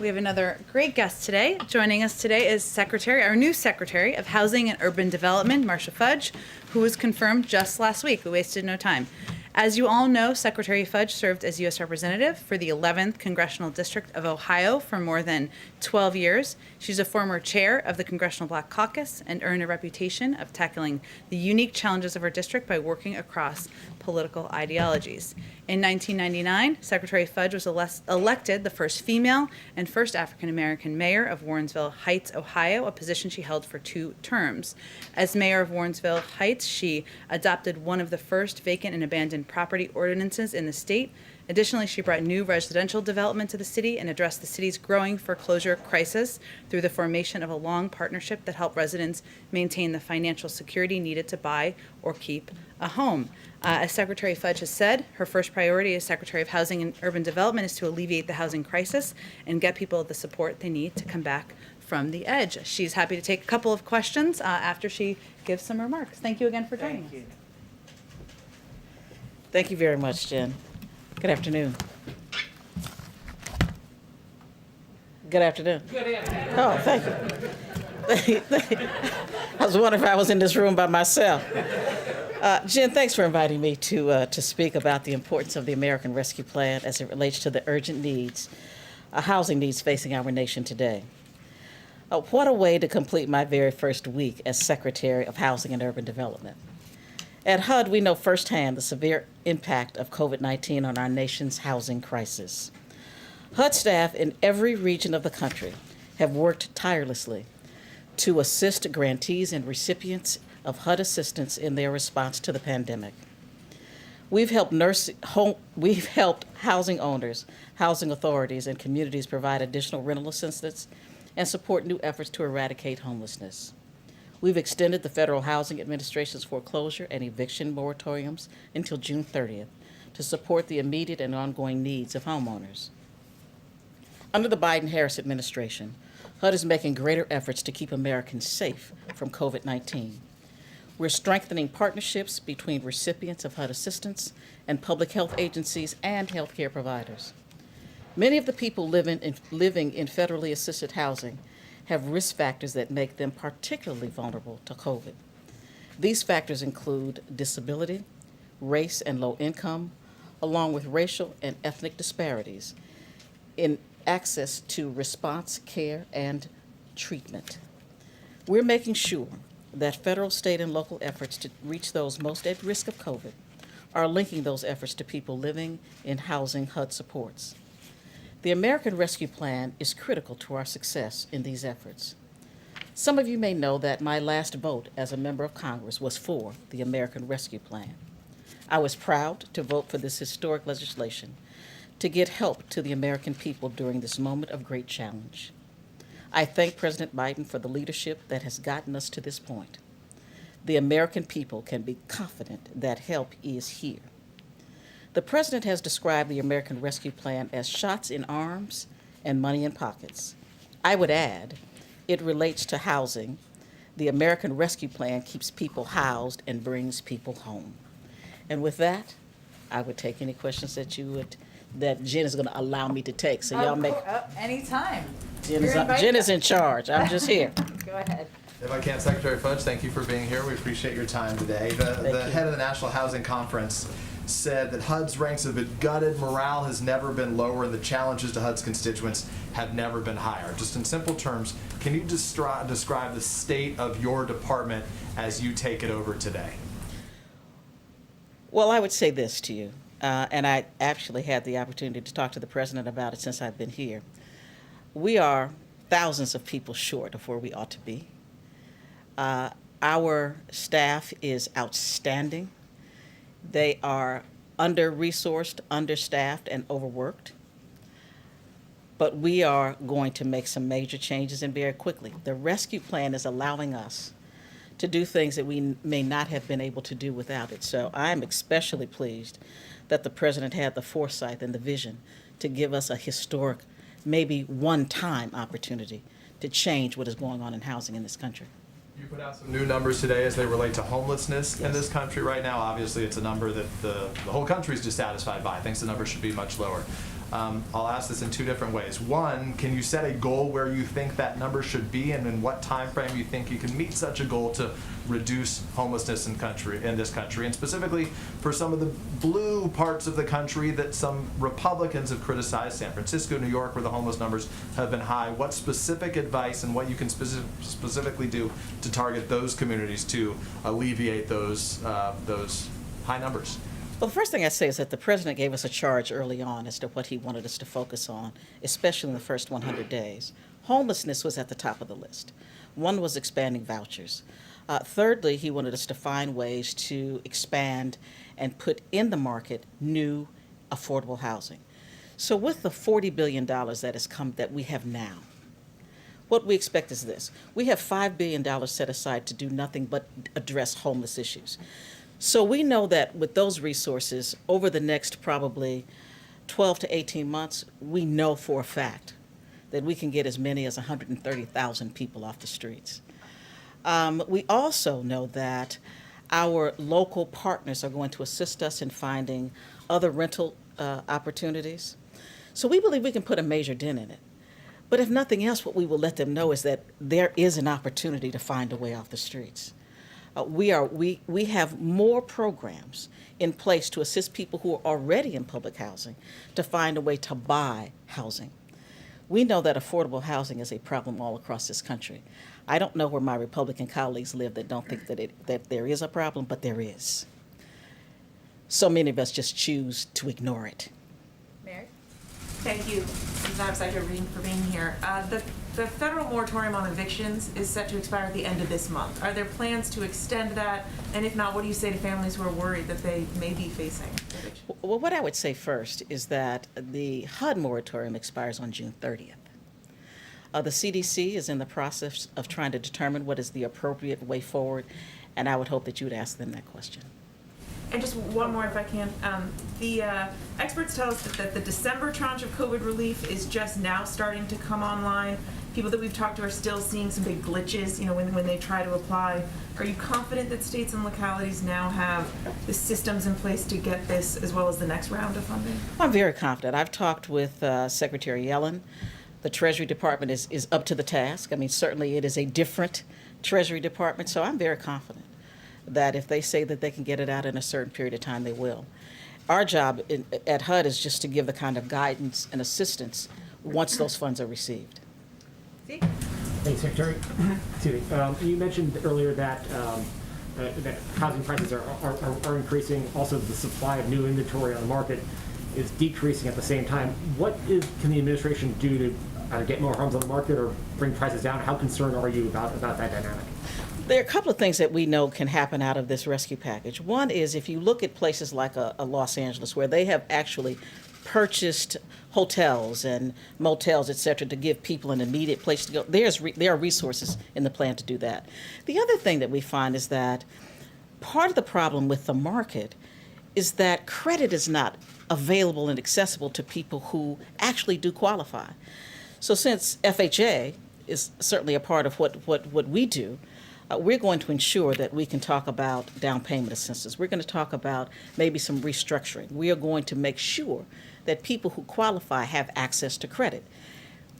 We have another great guest today. Joining us today is our new Secretary of Housing and Urban Development, Marcia Fudge, who was confirmed just last week. We wasted no time. As you all know, Secretary Fudge served as U.S. Representative for the 11th Congressional District of Ohio for more than 12 years. She's a former chair of the Congressional Black Caucus and earned a reputation of tackling the unique challenges of her district by working across political ideologies. In 1999, Secretary Fudge was elected the first female and first African-American mayor of Warrensville Heights, Ohio, a position she held for 2 terms. As mayor of Warrensville Heights, she adopted one of the first vacant and abandoned property ordinances in the state. Additionally, she brought new residential development to the city and addressed the city's growing foreclosure crisis through the formation of a long partnership that helped residents maintain the financial security needed to buy or keep a home. As Secretary Fudge has said, her first priority as Secretary of Housing and Urban Development is to alleviate the housing crisis and get people the support they need to come back from the edge. She's happy to take a couple of questions after she gives some remarks. Thank you again for joining us. Thank you very much, Jen. Good afternoon. Good afternoon. Good afternoon. Oh, thank you. I was wondering if I was in this room by myself. Jen, thanks for inviting me to speak about the importance of the American Rescue Plan as it relates to the urgent needs, housing needs facing our nation today. What a way to complete my very first week as Secretary of Housing and Urban Development. At HUD, we know firsthand the severe impact of COVID-19 on our nation's housing crisis. HUD staff in every region of the country have worked tirelessly to assist grantees and recipients of HUD assistance in their response to the pandemic. We've helped housing owners, housing authorities, and communities provide additional rental assistance and support new efforts to eradicate homelessness. We've extended the Federal Housing Administration's foreclosure and eviction moratoriums until June 30th to support the immediate and ongoing needs of homeowners. Under the Biden-Harris administration, HUD is making greater efforts to keep Americans safe from COVID-19. We're strengthening partnerships between recipients of HUD assistance and public health agencies and healthcare providers. Many of the people living in federally assisted housing have risk factors that make them particularly vulnerable to COVID. These factors include disability, race and low income, along with racial and ethnic disparities in access to response care and treatment. We're making sure that federal, state, and local efforts to reach those most at risk of COVID are linking those efforts to people living in housing HUD supports. The American Rescue Plan is critical to our success in these efforts. Some of you may know that my last vote as a member of Congress was for the American Rescue Plan. I was proud to vote for this historic legislation to get help to the American people during this moment of great challenge. I thank President Biden for the leadership that has gotten us to this point. The American people can be confident that help is here. The President has described the American Rescue Plan as shots in arms and money in pockets. I would add, it relates to housing. The American Rescue Plan keeps people housed and brings people home. And with that, I would take any questions that Jen is going to allow me to take. So y'all make anytime. Jen is in charge. I'm just here. Go ahead. If I can, Secretary Fudge, thank you for being here. We appreciate your time today. The head of the National Housing Conference said that HUD's ranks have been gutted, morale has never been lower, and the challenges to HUD's constituents have never been higher. Just in simple terms, can you describe the state of your department as you take it over today? Well, I would say this to you, and I actually had the opportunity to talk to the President about it since I've been here. We are thousands of people short of where we ought to be. Our staff is outstanding. They are under-resourced, understaffed, and overworked. But we are going to make some major changes and very quickly. The rescue plan is allowing us to do things that we may not have been able to do without it. So I'm especially pleased that the President had the foresight and the vision to give us a historic, maybe one-time opportunity to change what is going on in housing in this country. You put out some new numbers today as they relate to homelessness in this country right now. Obviously, it's a number that the whole country is dissatisfied by. Thinks the number should be much lower. I'll ask this in two different ways. One, can you set a goal where you think that number should be, and in what time frame you think you can meet such a goal to reduce homelessness in this country, and specifically for some of the blue parts of the country that some Republicans have criticized, San Francisco, New York, where the homeless numbers have been high. What specific advice and what you can specifically do to target those communities to alleviate those high numbers? Well, the first thing I'd say is that the president gave us a charge early on as to what he wanted us to focus on, especially in the first 100 days. Homelessness was at the top of the list. One was expanding vouchers. Thirdly, he wanted us to find ways to expand and put in the market new affordable housing. So with the $40 billion that we have now, what we expect is this. We have $5 billion set aside to do nothing but address homeless issues. So we know that with those resources, over the next probably 12 to 18 months, we know for a fact that we can get as many as 130,000 people off the streets. We also know that our local partners are going to assist us in finding other rental opportunities. So we believe we can put a major dent in it. But if nothing else, what we will let them know is that there is an opportunity to find a way off the streets. We have more programs in place to assist people who are already in public housing to find a way to buy housing. We know that affordable housing is a problem all across this country. I don't know where my Republican colleagues live that don't think that there is a problem, but there is. So many of us just choose to ignore it. Mary? Thank you, Jen Psaki, for being here. The federal moratorium on evictions is set to expire at the end of this month. Are there plans to extend that? And if not, what do you say to families who are worried that they may be facing eviction? Well, what I would say first is that the HUD moratorium expires on June 30th. The CDC is in the process of trying to determine what is the appropriate way forward, and I would hope that you would ask them that question. And just one more, if I can. The experts tell us that the December tranche of COVID relief is just now starting to come online. People that we've talked to are still seeing some big glitches, when they try to apply. Are you confident that states and localities now have the systems in place to get this as well as the next round of funding? I'm very confident. I've talked with Secretary Yellen. The Treasury Department is up to the task. I mean, certainly it is a different Treasury Department, so I'm very confident that if they say that they can get it out in a certain period of time, they will. Our job at HUD is just to give the kind of guidance and assistance once those funds are received. See? Thanks, Secretary. Excuse me. You mentioned earlier that that housing prices are increasing. Also, the supply of new inventory on the market is decreasing at the same time. What can the administration do to either get more homes on the market or bring prices down? How concerned are you about that dynamic? There are a couple of things that we know can happen out of this rescue package. One is if you look at places like a Los Angeles, where they have actually purchased hotels and motels, et cetera, to give people an immediate place to go, there are resources in the plan to do that. The other thing that we find is that part of the problem with the market is that credit is not available and accessible to people who actually do qualify. So since FHA is certainly a part of what we do, we're going to ensure that we can talk about down payment assistance. We're going to talk about maybe some restructuring. We are going to make sure that people who qualify have access to credit.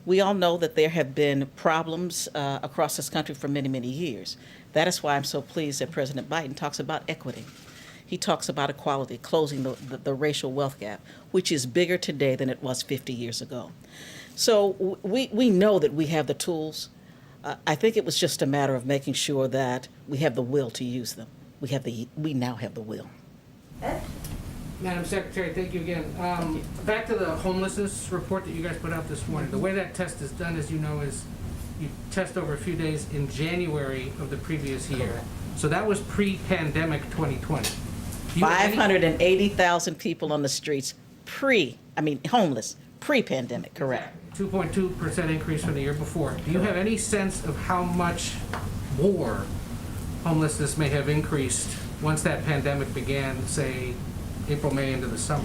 We all know that there have been problems across this country for many, many years. That is why I'm so pleased that President Biden talks about equity. He talks about equality, closing the racial wealth gap, which is bigger today than it was 50 years ago. So we know that we have the tools. I think it was just a matter of making sure that we have the will to use them. We now have the will. Madam Secretary, thank you again. Back to the homelessness report that you guys put out this morning. The way that test is done, as you know, is you test over a few days in January of the previous year. So that was pre-pandemic 2020. 580,000 people on the streets homeless, pre-pandemic, correct. 2.2% increase from the year before. Do you have any sense of how much more homelessness may have increased once that pandemic began, say, April, May into the summer?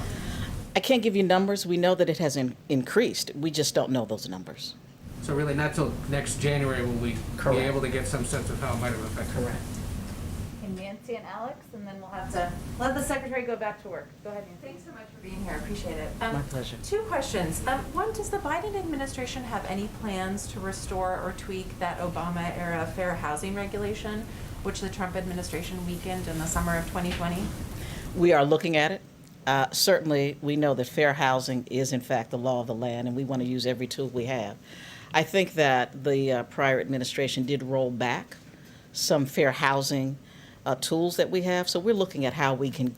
I can't give you numbers. We know that it has increased. We just don't know those numbers. So really not till next January will we Correct. be able to get some sense of how it might have affected. Correct. And Nancy? Nancy and Alex, and then we'll have to let the secretary go back to work. Go ahead, Nancy. Thanks so much for being here. I appreciate it. My pleasure. Two questions. One, does the Biden administration have any plans to restore or tweak that Obama-era fair housing regulation, which the Trump administration weakened in the summer of 2020? We are looking at it. Certainly, we know that fair housing is, in fact, the law of the land, and we want to use every tool we have. I think that the prior administration did roll back some fair housing tools that we have, so we're looking at how we can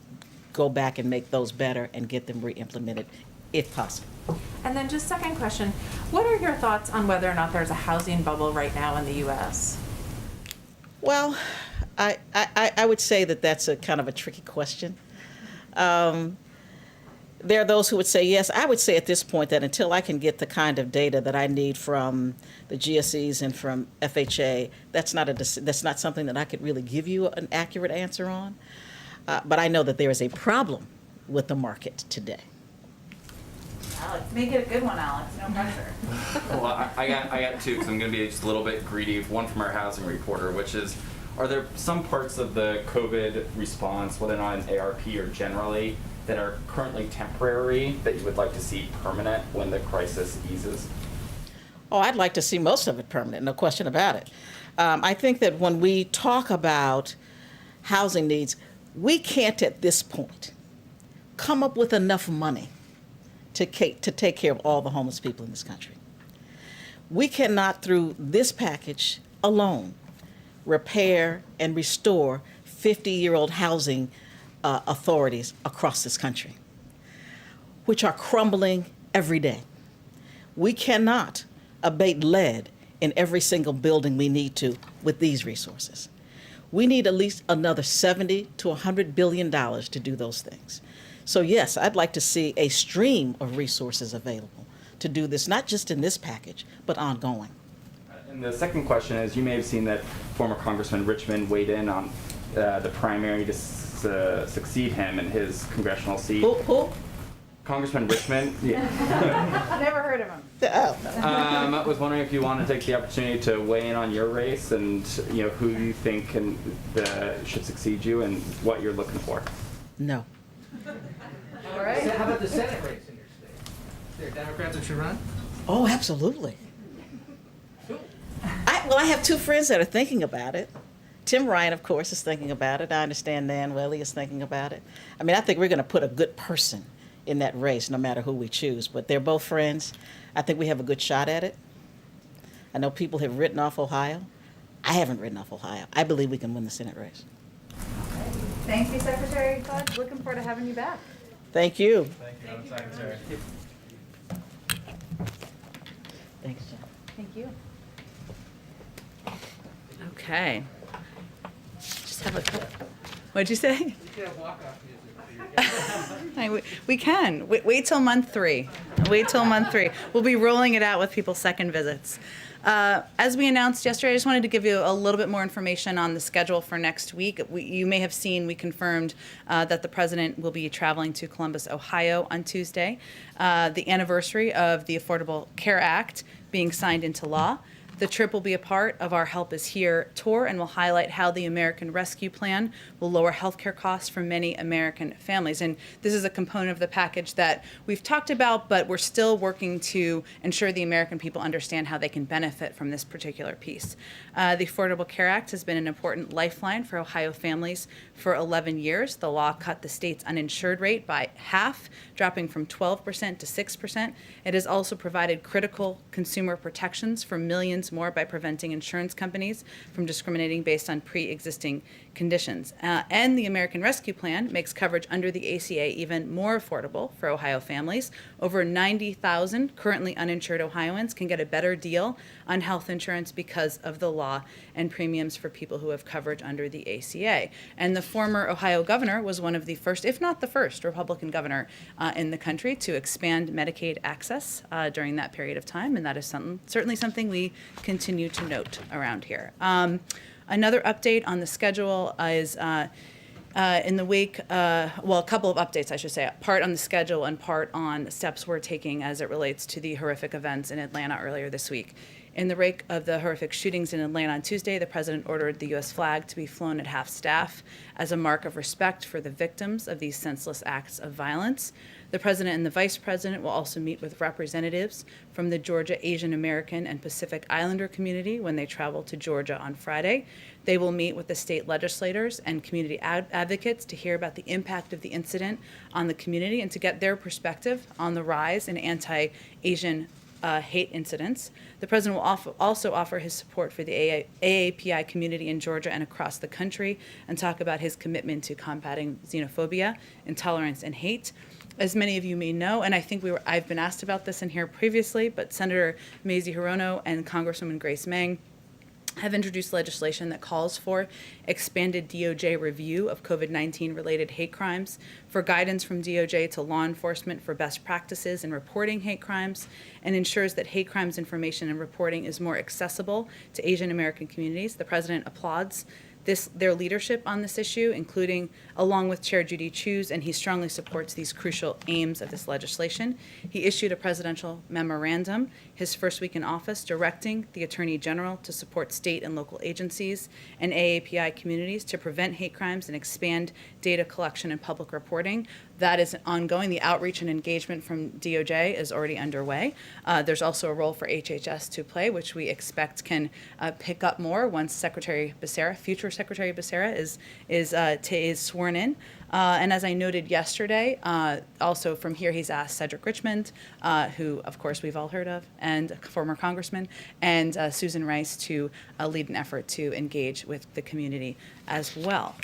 go back and make those better and get them re-implemented, if possible. And then just second question, what are your thoughts on whether or not there's a housing bubble right now in the U.S.? Well, I would say that that's a kind of a tricky question. There are those who would say yes. I would say at this point that until I can get the kind of data that I need from the GSEs and from FHA, that's not something that I could really give you an accurate answer on. But I know that there is a problem with the market today. Alex, make it a good one, Alex. No pressure. Well, I got two, because I'm going to be just a little bit greedy. One from our housing reporter, which is, are there some parts of the COVID response, whether or not in ARP or generally, that are currently temporary that you would like to see permanent when the crisis eases? Oh, I'd like to see most of it permanent, no question about it. I think that when we talk about housing needs, we can't at this point come up with enough money to take care of all the homeless people in this country. We cannot, through this package alone, repair and restore 50-year-old housing authorities across this country, which are crumbling every day. We cannot abate lead in every single building we need to with these resources. We need at least another $70 to $100 billion to do those things. So yes, I'd like to see a stream of resources available to do this, not just in this package, but ongoing. And the second question is, you may have seen that former Congressman Richmond weighed in on the primary to succeed him in his congressional seat. Who? Congressman Richmond. Yeah. Never heard of him. I was wondering if you want to take the opportunity to weigh in on your race and who you think should succeed you and what you're looking for. No. All right. So how about the Senate race in your state? Is there Democrats that should run? Oh, absolutely. I have two friends that are thinking about it. Tim Ryan, of course, is thinking about it. I understand Nan Whaley is thinking about it. I mean, I think we're going to put a good person in that race, no matter who we choose. But they're both friends. I think we have a good shot at it. I know people have written off Ohio. I haven't written off Ohio. I believe we can win the Senate race. Thank you, Secretary Fudge. Looking forward to having you back. Thank you. Thank you, Madam Secretary. Thanks, Jen. Thank you. Okay. Just have a couple. What'd you say? You could have walk-off music for your We can. Wait till month 3. Wait till month 3. We'll be rolling it out with people's second visits. As we announced yesterday, I just wanted to give you a little bit more information on the schedule for next week. You may have seen we confirmed that the president will be traveling to Columbus, Ohio on Tuesday, the anniversary of the Affordable Care Act being signed into law. The trip will be a part of our Help Is Here tour and will highlight how the American Rescue Plan will lower healthcare costs for many American families. And this is a component of the package that we've talked about, but we're still working to ensure the American people understand how they can benefit from this particular piece. The Affordable Care Act has been an important lifeline for Ohio families for 11 years. The law cut the state's uninsured rate by half, dropping from 12% to 6%. It has also provided critical consumer protections for millions more by preventing insurance companies from discriminating based on pre-existing conditions. And the American Rescue Plan makes coverage under the ACA even more affordable for Ohio families. Over 90,000 currently uninsured Ohioans can get a better deal on health insurance because of the law and premiums for people who have coverage under the ACA. And the former Ohio governor was one of the first, if not the first, Republican governor in the country to expand Medicaid access during that period of time, and that is certainly something we continue to note around here. Another update on the schedule is in the wake, a couple of updates, I should say, part on the schedule and part on steps we're taking as it relates to the horrific events in Atlanta earlier this week. In the wake of the horrific shootings in Atlanta on Tuesday, the president ordered the U.S. flag to be flown at half-staff as a mark of respect for the victims of these senseless acts of violence. The president and the vice president will also meet with representatives from the Georgia Asian American and Pacific Islander community when they travel to Georgia on Friday. They will meet with the state legislators and community advocates to hear about the impact of the incident on the community and to get their perspective on the rise in anti-Asian hate incidents. The president will also offer his support for the AAPI community in Georgia and across the country and talk about his commitment to combating xenophobia, intolerance, and hate. As many of you may know, and I think I've been asked about this in here previously, but Senator Mazie Hirono and Congresswoman Grace Meng have introduced legislation that calls for expanded DOJ review of COVID-19 related hate crimes, for guidance from DOJ to law enforcement for best practices in reporting hate crimes, and ensures that hate crimes information and reporting is more accessible to Asian American communities. The president applauds their leadership on this issue, including along with Chair Judy Chu's, and he strongly supports these crucial aims of this legislation. He issued a presidential memorandum his first week in office directing the Attorney General to support state and local agencies and AAPI communities to prevent hate crimes and expand data collection and public reporting. That is ongoing. The outreach and engagement from DOJ is already underway. There's also a role for HHS to play, which we expect can pick up more once future Secretary Becerra is sworn in. And as I noted yesterday, also from here he's asked Cedric Richmond, who of course we've all heard of, and former congressman, and Susan Rice to lead an effort to engage with the community as well.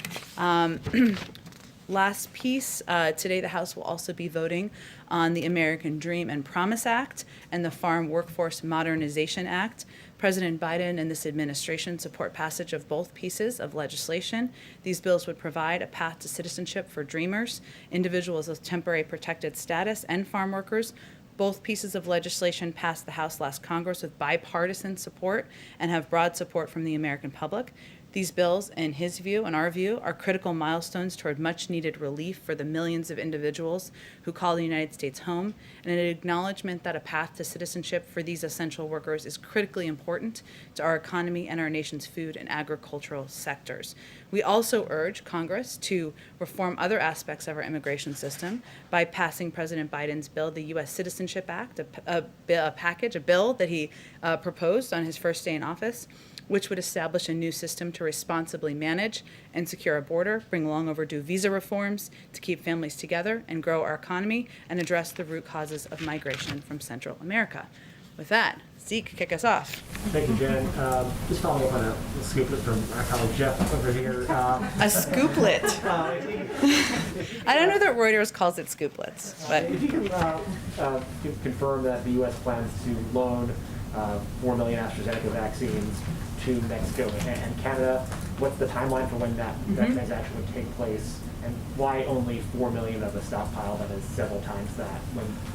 Last piece, today the House will also be voting on the American Dream and Promise Act and the Farm Workforce Modernization Act. President Biden and this administration support passage of both pieces of legislation. These bills would provide a path to citizenship for Dreamers, individuals with temporary protected status, and farm workers. Both pieces of legislation passed the House last Congress with bipartisan support and have broad support from the American public. These bills, in his view and our view, are critical milestones toward much-needed relief for the millions of individuals who call the United States home, and an acknowledgement that a path to citizenship for these essential workers is critically important to our economy and our nation's food and agricultural sectors. We also urge Congress to reform other aspects of our immigration system by passing President Biden's bill, the U.S. Citizenship Act, a bill that he proposed on his first day in office, which would establish a new system to responsibly manage and secure a border, bring long overdue visa reforms to keep families together and grow our economy, and address the root causes of migration from Central America. With that, Zeke, kick us off. Thank you, Jen. Just following up on a scooplet from our colleague Jeff over here. A scooplet. I don't know that Reuters calls it scooplets, but If you can confirm that the U.S. plans to loan 4 million AstraZeneca vaccines to Mexico and Canada, what's the timeline for when that transaction would take place, and why only 4 million of a stockpile that is several times that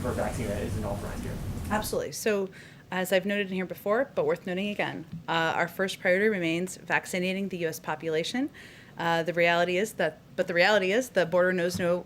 for a vaccine that isn't authorized here? absolutely. So, as I've noted in here before, but worth noting again, our first priority remains vaccinating the U.S. population. The reality is the border knows no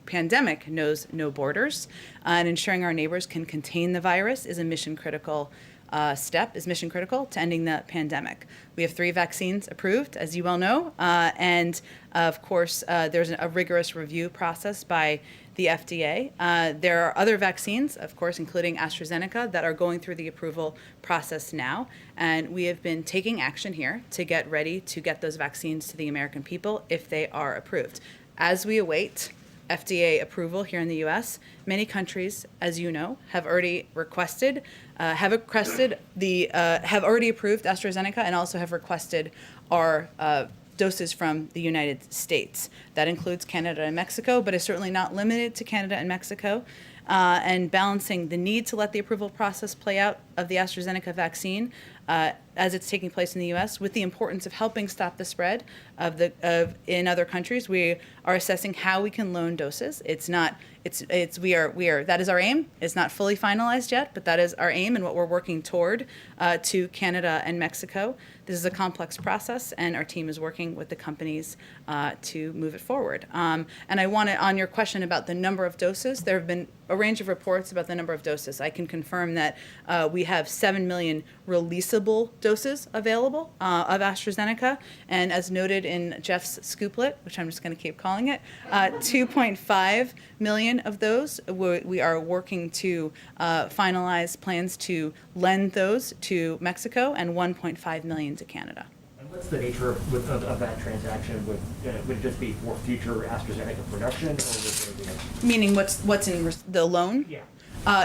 pandemic knows no borders, and ensuring our neighbors can contain the virus is a mission critical to ending the pandemic. We have 3 vaccines approved, as you well know, and of course there's a rigorous review process by the FDA. There are other vaccines, of course, including AstraZeneca, that are going through the approval process now, and we have been taking action here to get ready to get those vaccines to the American people if they are approved. As we await FDA approval here in the U.S., many countries, as you know, have already requested, have already approved AstraZeneca and also have requested our doses from the United States. That includes Canada and Mexico, but is certainly not limited to Canada and Mexico. And balancing the need to let the approval process play out of the AstraZeneca vaccine as it's taking place in the U.S., with the importance of helping stop the spread in other countries. We are assessing how we can loan doses. That is our aim. It's not fully finalized yet, but that is our aim and what we're working toward to Canada and Mexico. This is a complex process, and our team is working with the companies to move it forward. And I want to, on your question about the number of doses, there have been a range of reports about the number of doses. I can confirm that we have 7 million releasable doses available of AstraZeneca, and as noted in Jeff's scooplet, which I'm just going to keep calling it, 2.5 million of those we are working to finalize plans to lend those to Mexico, and 1.5 million to Canada. And what's the nature of that transaction? Would it just be for future AstraZeneca production, or would there be Meaning what's in the loan? Yeah.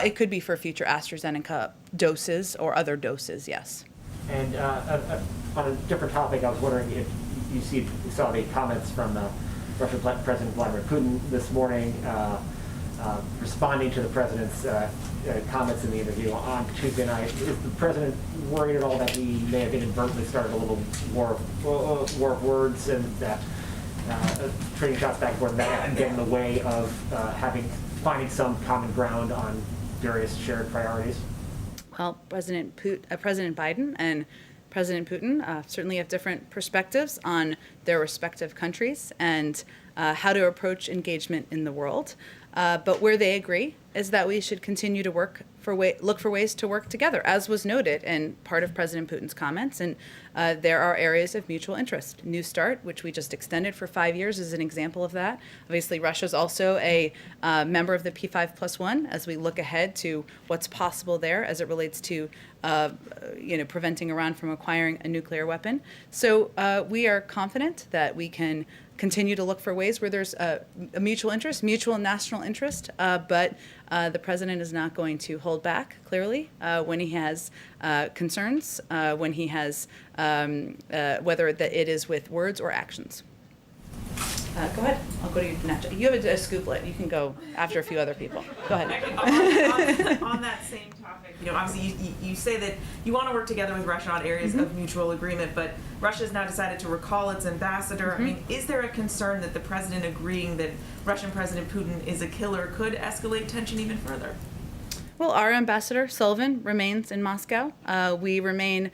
It could be for future AstraZeneca doses or other doses, yes. And on a different topic, I was wondering if you saw the comments from Russian President Vladimir Putin this morning, responding to the president's comments in the interview on Tuesday night. Is the president worried at all that he may have inadvertently started a little war of words and trading shots back and forth, and that can get in the way of finding some common ground on various shared priorities? Well, President Biden and President Putin certainly have different perspectives on their respective countries and how to approach engagement in the world. But where they agree is that we should continue to look for ways to work together, as was noted in part of President Putin's comments. And there are areas of mutual interest. New START, which we just extended for 5 years, is an example of that. Obviously, Russia is also a member of the P5+1 as we look ahead to what's possible there as it relates to preventing Iran from acquiring a nuclear weapon. So we are confident that we can continue to look for ways where there's a mutual interest, mutual national interest, but the president is not going to hold back, clearly, when he has concerns, when he has, whether it is with words or actions. Go ahead. I'll go to you next. You have a scooplet. You can go after a few other people. Go ahead. On that same topic, obviously you say that you want to work together with Russia on areas of mutual agreement, but Russia has now decided to recall its ambassador. I mean, is there a concern that the president agreeing that Russian President Putin is a killer could escalate tension even further? Well, our ambassador, Sullivan, remains in Moscow. We remain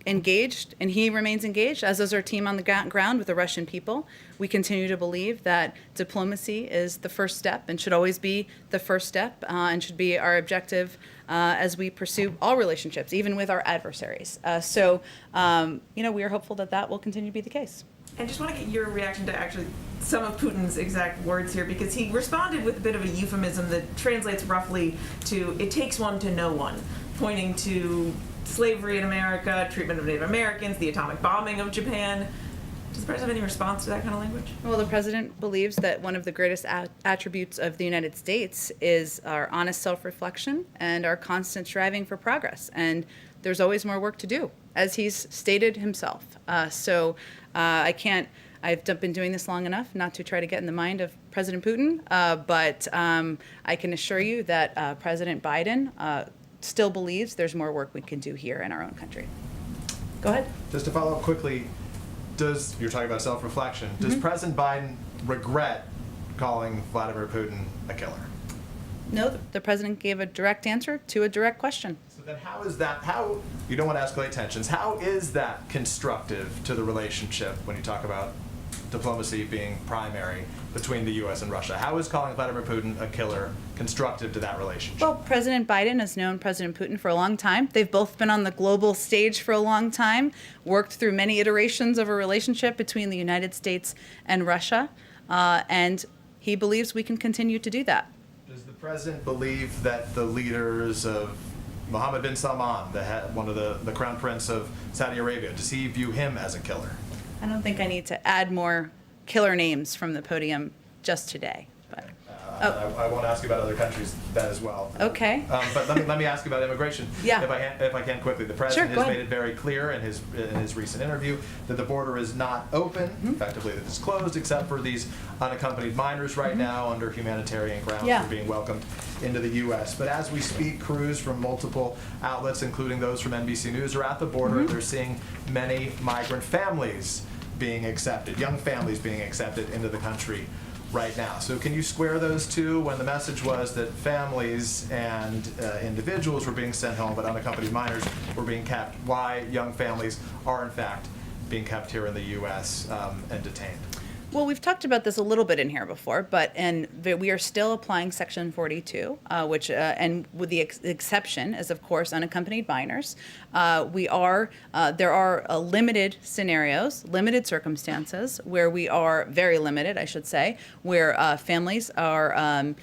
engaged, and he remains engaged, as does our team on the ground with the Russian people. We continue to believe that diplomacy is the first step and should always be the first step and should be our objective as we pursue all relationships, even with our adversaries. So we are hopeful that will continue to be the case. I just want to get your reaction to actually some of Putin's exact words here, because he responded with a bit of a euphemism that translates roughly to "it takes one to know one," pointing to slavery in America, treatment of Native Americans, the atomic bombing of Japan. Does the president have any response to that kind of language? Well, the president believes that one of the greatest attributes of the United States is our honest self-reflection and our constant striving for progress. And there's always more work to do, as he's stated himself. I've been doing this long enough not to try to get in the mind of President Putin, but I can assure you that President Biden still believes there's more work we can do here in our own country. Go ahead. Just to follow up quickly, you're talking about self-reflection, does President Biden regret calling Vladimir Putin a killer? No, the president gave a direct answer to a direct question. So then how you don't want to escalate tensions, how is that constructive to the relationship when you talk about diplomacy being primary between the U.S. and Russia? How is calling Vladimir Putin a killer constructive to that relationship? Well, President Biden has known President Putin for a long time. They've both been on the global stage for a long time, worked through many iterations of a relationship between the United States and Russia, and he believes we can continue to do that. Does the president believe that the leaders of Mohammed bin Salman, one of the crown prince of Saudi Arabia, does he view him as a killer? I don't think I need to add more killer names from the podium just today. But I won't ask you about other countries that as well. Okay. But let me ask you about immigration. Yeah. If I can quickly, the president go has ahead. made it very clear in his recent interview that the border is not open, effectively that it's closed, except for these unaccompanied minors right now under humanitarian grounds Yeah. for being welcomed into the U.S. But as we speak, crews from multiple outlets, including those from NBC News, are at the border. They're seeing many migrant families being accepted, young families being accepted into the country right now. So can you square those two when the message was that families and individuals were being sent home, but unaccompanied minors were being kept? Why young families are in fact being kept here in the U.S. And detained? Well, we've talked about this a little bit in here before, but we are still applying Section 42, which and with the exception is, of course, unaccompanied minors. There are limited scenarios, limited circumstances where we are very limited, I should say, where families are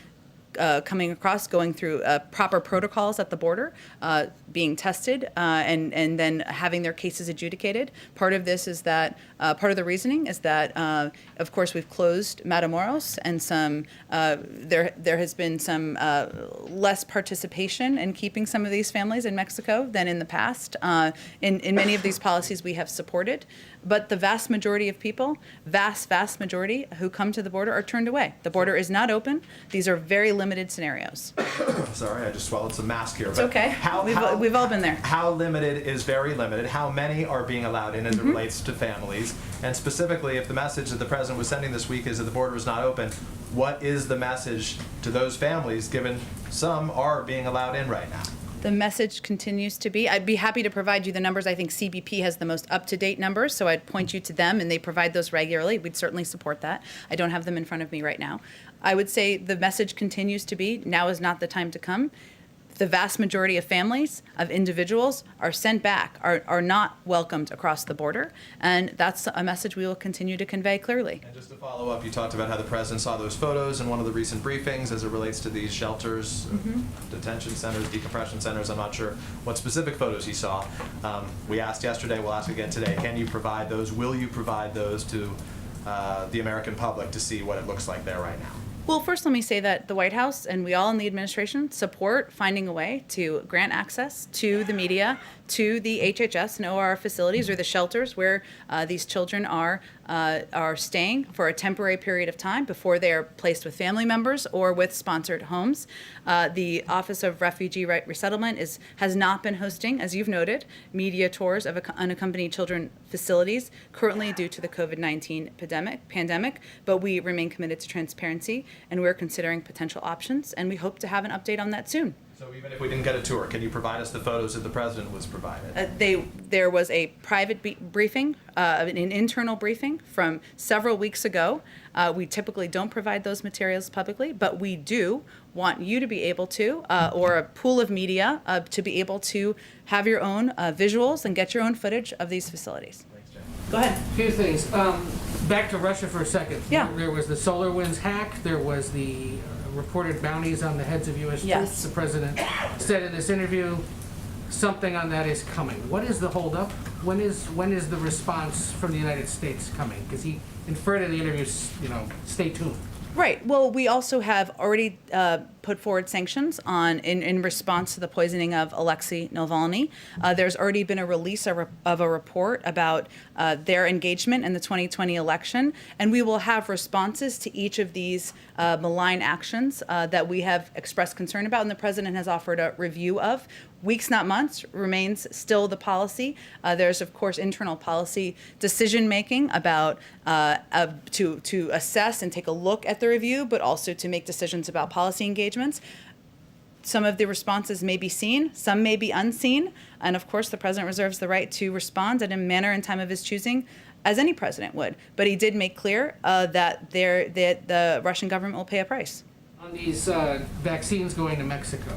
coming across, going through proper protocols at the border, being tested, and then having their cases adjudicated. Part of this is that, part of the reasoning is that, of course, we've closed Matamoros, and there has been some less participation in keeping some of these families in Mexico than in the past. In many of these policies we have supported, but the vast majority of people, vast majority who come to the border are turned away. The border is not open. These are very limited scenarios. Sorry, I just swallowed some mask here. It's okay. We've all been there. How limited is very limited? How many are being allowed in as it relates to families? And specifically, if the message that the president was sending this week is that the border is not open, what is the message to those families, given some are being allowed in right now? The message continues to be, I'd be happy to provide you the numbers. I think CBP has the most up-to-date numbers, so I'd point you to them, and they provide those regularly. We'd certainly support that. I don't have them in front of me right now. I would say the message continues to be, now is not the time to come. The vast majority of families, of individuals, are sent back, are not welcomed across the border, and that's a message we will continue to convey clearly. And just to follow up, you talked about how the president saw those photos in one of the recent briefings as it relates to these shelters, detention centers, decompression centers. I'm not sure what specific photos he saw. We asked yesterday, we'll ask again today, can you provide those? Will you provide those to the American public to see what it looks like there right now? Well, first let me say that the White House and we all in the administration support finding a way to grant access to the media, to the HHS and OR facilities or the shelters where these children are staying for a temporary period of time before they are placed with family members or with sponsored homes. The Office of Refugee Resettlement has not been hosting, as you've noted, media tours of unaccompanied children facilities currently due to the COVID-19 pandemic, but we remain committed to transparency and we're considering potential options, and we hope to have an update on that soon. So even if we didn't get a tour, can you provide us the photos that the president was provided? There was a private briefing, an internal briefing from several weeks ago. We typically don't provide those materials publicly, but we do want you to be able to, or a pool of media, to be able to have your own visuals and get your own footage of these facilities. Thanks, Jen. Go ahead. A few things. Back to Russia for a second. Yeah. There was the SolarWinds hack. There was the reported bounties on the heads of U.S. Yes. troops. The president said in this interview, something on that is coming. What is the holdup? When is the response from the United States coming? Because he inferred in the interview, stay tuned. Right. Well, we also have already put forward sanctions in response to the poisoning of Alexei Navalny. There's already been a release of a report about their engagement in the 2020 election, and we will have responses to each of these malign actions that we have expressed concern about, and the president has offered a review of. Weeks, not months, remains still the policy. There's, of course, internal policy decision-making about to assess and take a look at the review, but also to make decisions about policy engagements. Some of the responses may be seen, some may be unseen, and of course, the president reserves the right to respond in a manner and time of his choosing, as any president would. But he did make clear that the Russian government will pay a price. On these vaccines going to Mexico,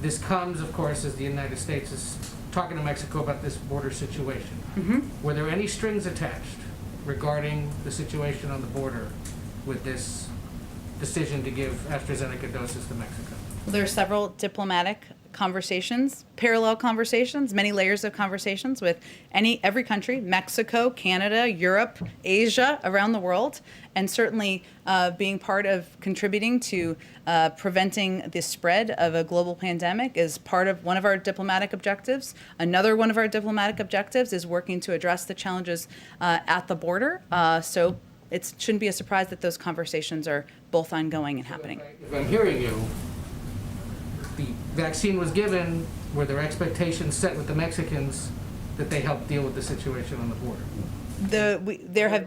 this comes, of course, as the United States is talking to Mexico about this border situation. Were there any strings attached regarding the situation on the border with this decision to give AstraZeneca doses to Mexico? There are several diplomatic conversations, parallel conversations, many layers of conversations with every country, Mexico, Canada, Europe, Asia, around the world, and certainly being part of contributing to preventing the spread of a global pandemic is part of one of our diplomatic objectives. Another one of our diplomatic objectives is working to address the challenges at the border. So it shouldn't be a surprise that those conversations are both ongoing and happening. If I'm hearing you, the vaccine was given, were there expectations set with the Mexicans that they helped deal with the situation on the border? There have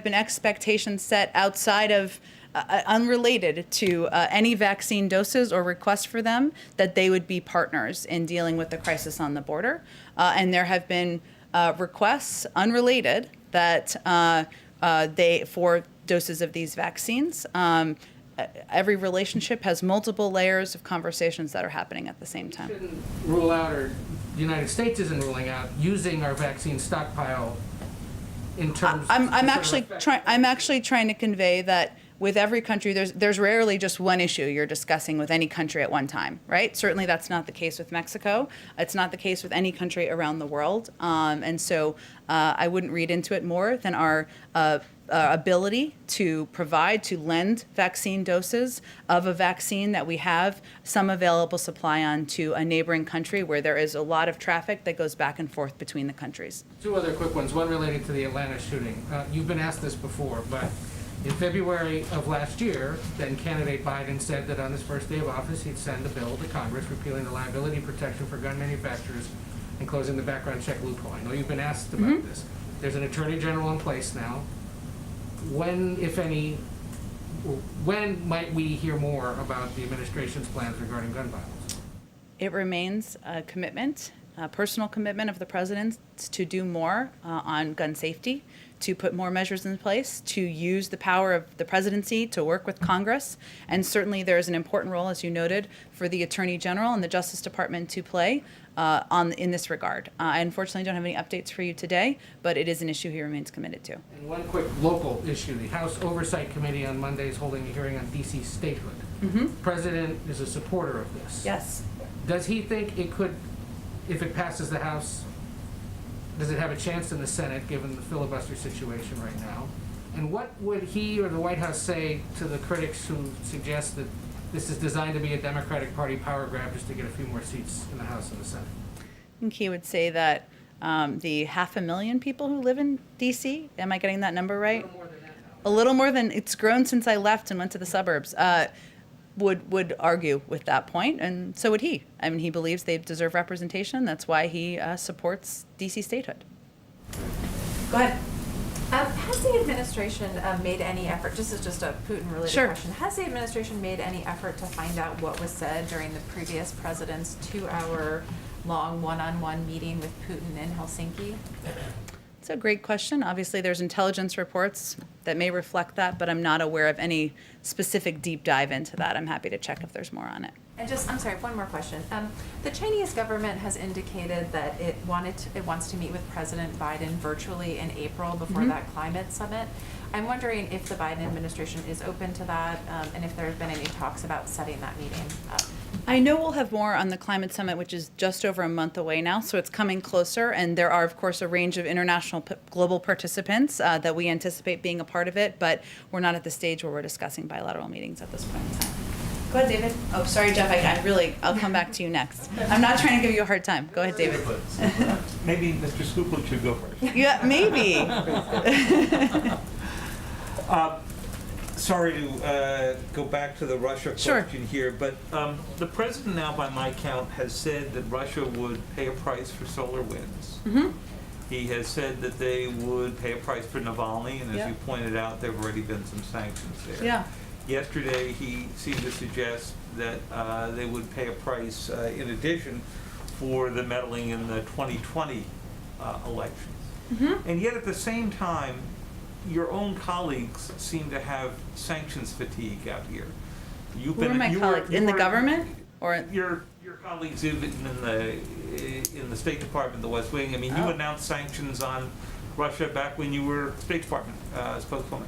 been expectations set outside of unrelated to any vaccine doses or requests for them that they would be partners in dealing with the crisis on the border, and there have been requests unrelated that for doses of these vaccines. Every relationship has multiple layers of conversations that are happening at the same time. Shouldn't rule out, or the United States isn't ruling out, using our vaccine stockpile in terms. I'm actually trying to convey that with every country, there's rarely just one issue you're discussing with any country at one time, right? Certainly that's not the case with Mexico. It's not the case with any country around the world. And so I wouldn't read into it more than our ability to lend vaccine doses of a vaccine that we have some available supply on to a neighboring country where there is a lot of traffic that goes back and forth between the countries. Two other quick ones, one related to the Atlanta shooting. You've been asked this before, but in February of last year, then candidate Biden said that on his first day of office, he'd send a bill to Congress repealing the liability protection for gun manufacturers and closing the background check loophole. I know you've been asked about this. There's an attorney general in place now. When, if any, when might we hear more about the administration's plans regarding gun violence? It remains a commitment, a personal commitment of the president to do more on gun safety, to put more measures in place, to use the power of the presidency to work with Congress. And certainly there is an important role, as you noted, for the Attorney General and the Justice Department to play in this regard. I unfortunately don't have any updates for you today, but it is an issue he remains committed to. And one quick local issue. The House Oversight Committee on Monday is holding a hearing on D.C. statehood. The president is a supporter of this. Yes. Does he think it could, if it passes the House, does it have a chance in the Senate, given the filibuster situation right now? And what would he or the White House say to the critics who suggest that this is designed to be a Democratic Party power grab just to get a few more seats in the House and the Senate? I think he would say that the 500,000 people who live in D.C., am I getting that number right? A little more than that now. A little more than, it's grown since I left and went to the suburbs, would argue with that point, and so would he. I mean, he believes they deserve representation. That's why he supports D.C. statehood. Go ahead. Has the administration made any effort, this is just a Putin-related Sure. question, has the administration made any effort to find out what was said during the previous president's 2-hour-long one-on-one meeting with Putin in Helsinki? It's a great question. Obviously, there's intelligence reports that may reflect that, but I'm not aware of any specific deep dive into that. I'm happy to check if there's more on it. And just, I'm sorry, one more question. The Chinese government has indicated that it wants to meet with President Biden virtually in April before that climate summit. I'm wondering if the Biden administration is open to that, and if there have been any talks about setting that meeting up. I know we'll have more on the climate summit, which is just over a month away now, so it's coming closer, and there are, of course, a range of international global participants that we anticipate being a part of it, but we're not at the stage where we're discussing bilateral meetings at this point in time. Go ahead, David. Oh, sorry, Jeff, I'll come back to you next. I'm not trying to give you a hard time. Go ahead, David. Maybe Mr. Skuplik should go first. Yeah, maybe. Sorry to go back to the Russia Sure. question here, but the president now, by my count, has said that Russia would pay a price for solar winds. He has said that they would pay a price for Navalny, and as Yeah. you pointed out, there have already been some sanctions there. Yeah. Yesterday, he seemed to suggest that they would pay a price in addition for the meddling in the 2020 elections. And yet at the same time, your own colleagues seem to have sanctions fatigue out here. Who are my colleagues? In the government? Or your colleagues in the State Department, the West Wing. I mean, you announced sanctions on Russia back when you were State Department spokeswoman.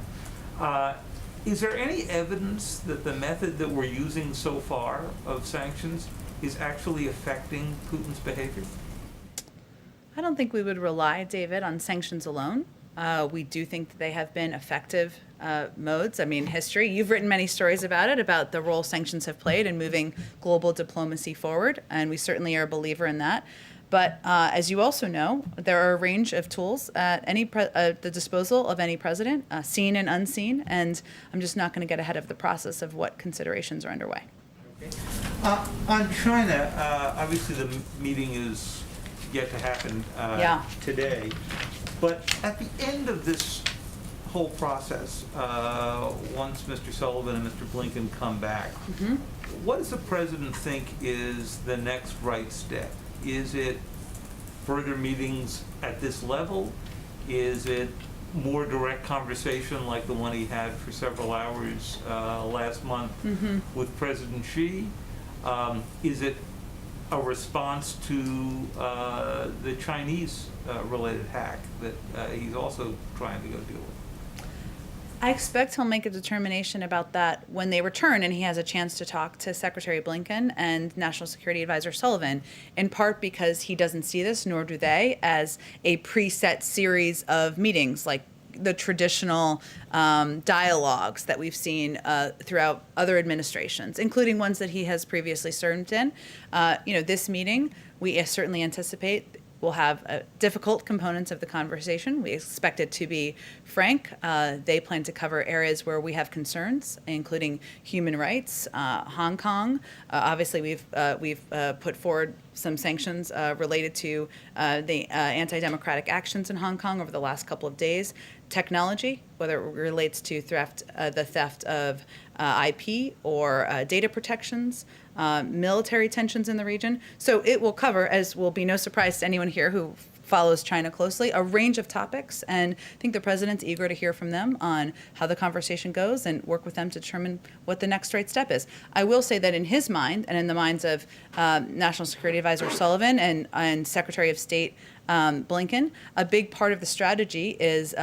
Is there any evidence that the method that we're using so far of sanctions is actually affecting Putin's behavior? I don't think we would rely, David, on sanctions alone. We do think that they have been effective modes. I mean, history, you've written many stories about it, about the role sanctions have played in moving global diplomacy forward, and we certainly are a believer in that. But as you also know, there are a range of tools at the disposal of any president, seen and unseen, and I'm just not going to get ahead of the process of what considerations are underway. On China, obviously the meeting is yet to happen today. But at the end of this whole process, once Mr. Sullivan and Mr. Blinken come back, what does the president think is the next right step? Is it further meetings at this level? Is it more direct conversation like the one he had for several hours last month with President Xi? Is it a response to the Chinese related hack that he's also trying to go deal with? I expect he'll make a determination about that when they return and he has a chance to talk to Secretary Blinken and National Security Advisor Sullivan, in part because he doesn't see this, nor do they, as a preset series of meetings like the traditional dialogues that we've seen throughout other administrations, including ones that he has previously served in. This meeting, we certainly anticipate will have difficult components of the conversation. We expect it to be frank. They plan to cover areas where we have concerns, including human rights, Hong Kong. Obviously, we've put forward some sanctions related to the anti-democratic actions in Hong Kong over the last couple of days. Technology, whether it relates to the theft of IP or data protections, military tensions in the region. So it will cover, as will be no surprise to anyone here who follows China closely, a range of topics. And I think the president's eager to hear from them on how the conversation goes and work with them to determine what the next right step is. I will say that in his mind and in the minds of National Security Advisor Sullivan and Secretary of State Blinken, a big part of the strategy is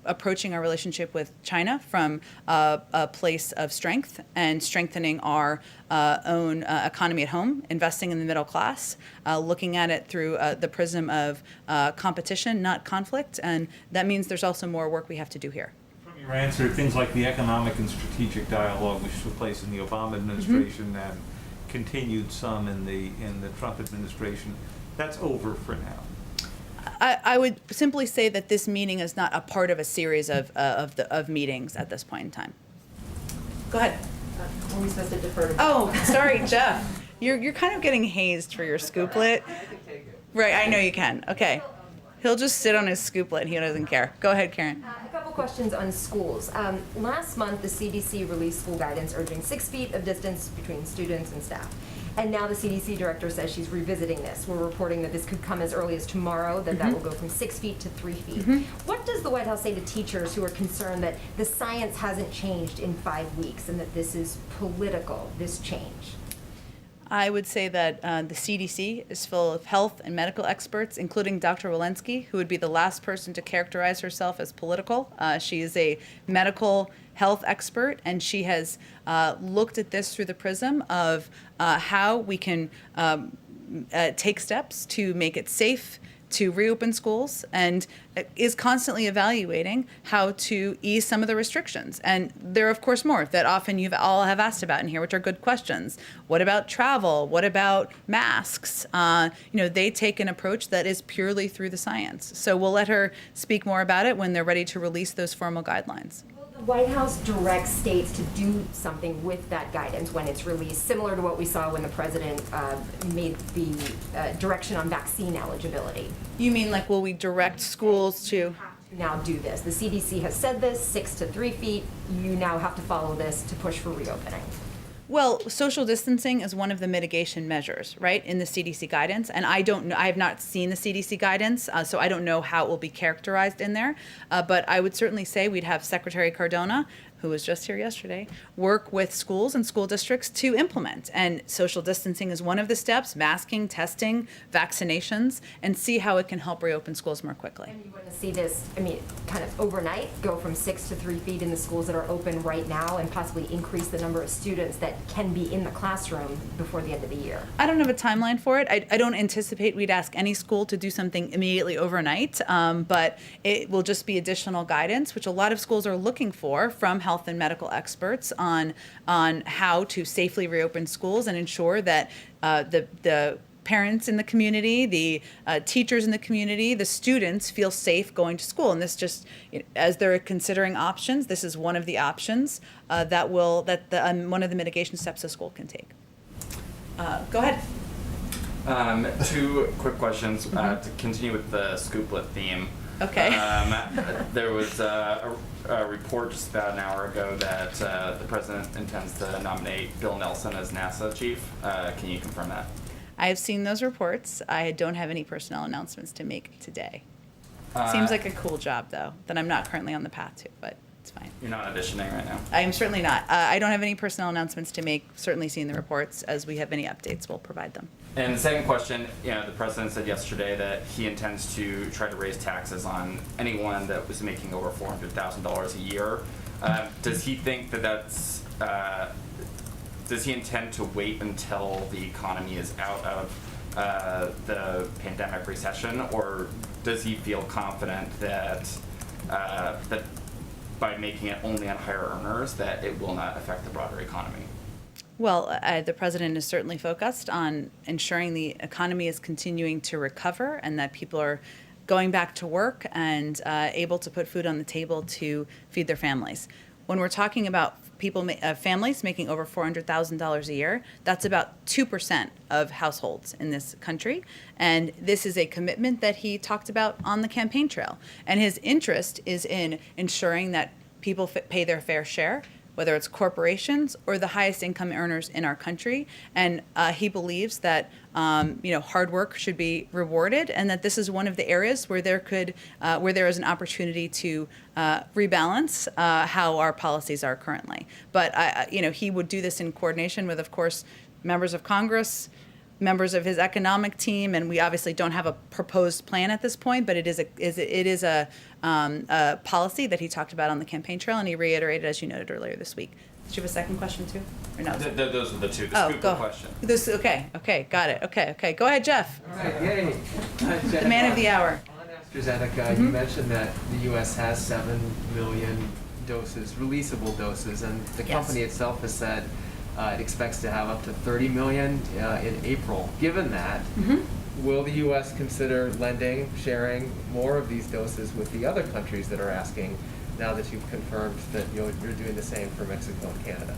approaching our relationship with China from a place of strength and strengthening our own economy at home, investing in the middle class, looking at it through the prism of competition, not conflict. And that means there's also more work we have to do here. From your answer, things like the economic and strategic dialogue, which took place in the Obama administration and continued some in the Trump administration, that's over for now. I would simply say that this meeting is not a part of a series of meetings at this point in time. Go ahead. Are we supposed to defer to? Oh, sorry, Jeff. You're kind of getting hazed for your scooplet. Right, I know you can. Okay. He'll just sit on his scooplet. He doesn't care. Go ahead, Karen. A couple questions on schools. Last month, the CDC released school guidance urging 6 feet of distance between students and staff. And now the CDC director says she's revisiting this. We're reporting that this could come as early as tomorrow, that will go from 6 feet to 3 feet. What does the White House say to teachers who are concerned that the science hasn't changed in 5 weeks and that this is political, this change? I would say that the CDC is full of health and medical experts, including Dr. Walensky, who would be the last person to characterize herself as political. She is a medical health expert, and she has looked at this through the prism of how we can take steps to make it safe to reopen schools, and is constantly evaluating how to ease some of the restrictions. And there are, of course, more that often you've all have asked about in here, which are good questions. What about travel? What about masks? They take an approach that is purely through the science. So we'll let her speak more about it when they're ready to release those formal guidelines. The White House directs states to do something with that guidance when it's released, similar to what we saw when the president made the direction on vaccine eligibility. You mean like, will we direct schools to? Now do this. The CDC has said this, 6 to 3 feet. You now have to follow this to push for reopening. Well, social distancing is one of the mitigation measures, right, in the CDC guidance. And I don't know, I have not seen the CDC guidance, so I don't know how it will be characterized in there. But I would certainly say we'd have Secretary Cardona who was just here yesterday, work with schools and school districts to implement. And social distancing is one of the steps, masking, testing, vaccinations, and see how it can help reopen schools more quickly. And you want to see this, I mean, kind of overnight, go from 6 to 3 feet in the schools that are open right now and possibly increase the number of students that can be in the classroom before the end of the year? I don't have a timeline for it. I don't anticipate we'd ask any school to do something immediately overnight, but it will just be additional guidance, which a lot of schools are looking for from health and medical experts on how to safely reopen schools and ensure that the parents in the community, the teachers in the community, the students feel safe going to school. And this just, as they're considering options, this is one of the options one of the mitigation steps a school can take. Go ahead. 2 quick questions to continue with the scooplet theme. Okay. There was a report just about an hour ago that the president intends to nominate Bill Nelson as NASA chief. Can you confirm that? I have seen those reports. I don't have any personnel announcements to make today. Seems like a cool job, though, that I'm not currently on the path to, but it's fine. You're not auditioning right now? I am certainly not. I don't have any personnel announcements to make. Certainly seen the reports. As we have any updates, we'll provide them. And the second question, the president said yesterday that he intends to try to raise taxes on anyone that was making over $400,000 a year. Does he think that's does he intend to wait until the economy is out of the pandemic recession, or does he feel confident that that by making it only on higher earners that it will not affect the broader economy? Well, the president is certainly focused on ensuring the economy is continuing to recover and that people are going back to work and able to put food on the table to feed their families. When we're talking about families making over $400,000 a year, that's about 2% of households in this country. And this is a commitment that he talked about on the campaign trail. And his interest is in ensuring that people pay their fair share, whether it's corporations or the highest income earners in our country. And he believes that hard work should be rewarded, and that this is one of the areas where there is an opportunity to rebalance how our policies are currently. But he would do this in coordination with, of course, members of Congress, members of his economic team, and we obviously don't have a proposed plan at this point, but it is a policy that he talked about on the campaign trail, and he reiterated, as you noted earlier this week. Did you have a second question too, or no? Those are the 2. The scoop question. Okay, got it. Okay, go ahead, Jeff. All right, yay. The man of the hour. On AstraZeneca, you mentioned that the U.S. has 7 million doses, releasable doses, and the company itself has said it expects to have up to 30 million in April. Given that, will the U.S. consider sharing more of these doses with the other countries that are asking, now that you've confirmed that you're doing the same for Mexico and Canada?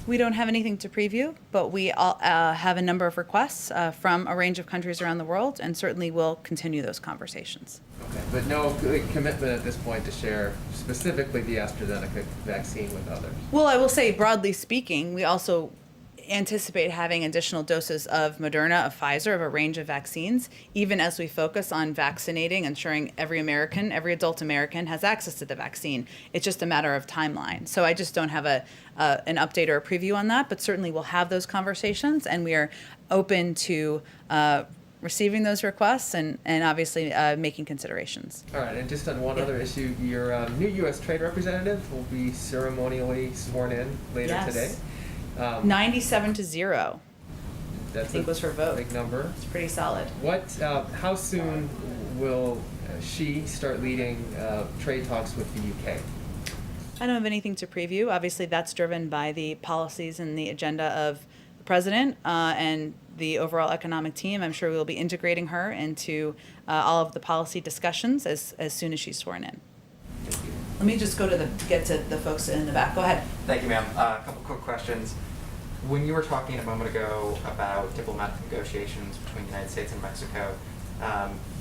We don't have anything to preview, but we have a number of requests from a range of countries around the world, and certainly will continue those conversations. Okay, but no commitment at this point to share specifically the AstraZeneca vaccine with others? Well, I will say, broadly speaking, we also anticipate having additional doses of Moderna, of Pfizer, of a range of vaccines, even as we focus on vaccinating, ensuring every adult American has access to the vaccine. It's just a matter of timeline. So I just don't have an update or a preview on that, but certainly we'll have those conversations, and we are open to receiving those requests and obviously making considerations. All right, and just on one other issue, your new U.S. Trade Representative will be ceremonially sworn in later today. 97-0. That I think was her vote. Big number. It's pretty solid. How soon will she start leading trade talks with the UK? I don't have anything to preview. Obviously, that's driven by the policies and the agenda of the president and the overall economic team. I'm sure we will be integrating her into all of the policy discussions as soon as she's sworn in. Let me just get to the folks in the back. Go ahead. Thank you, ma'am. A couple quick questions. When you were talking a moment ago about diplomatic negotiations between the United States and Mexico,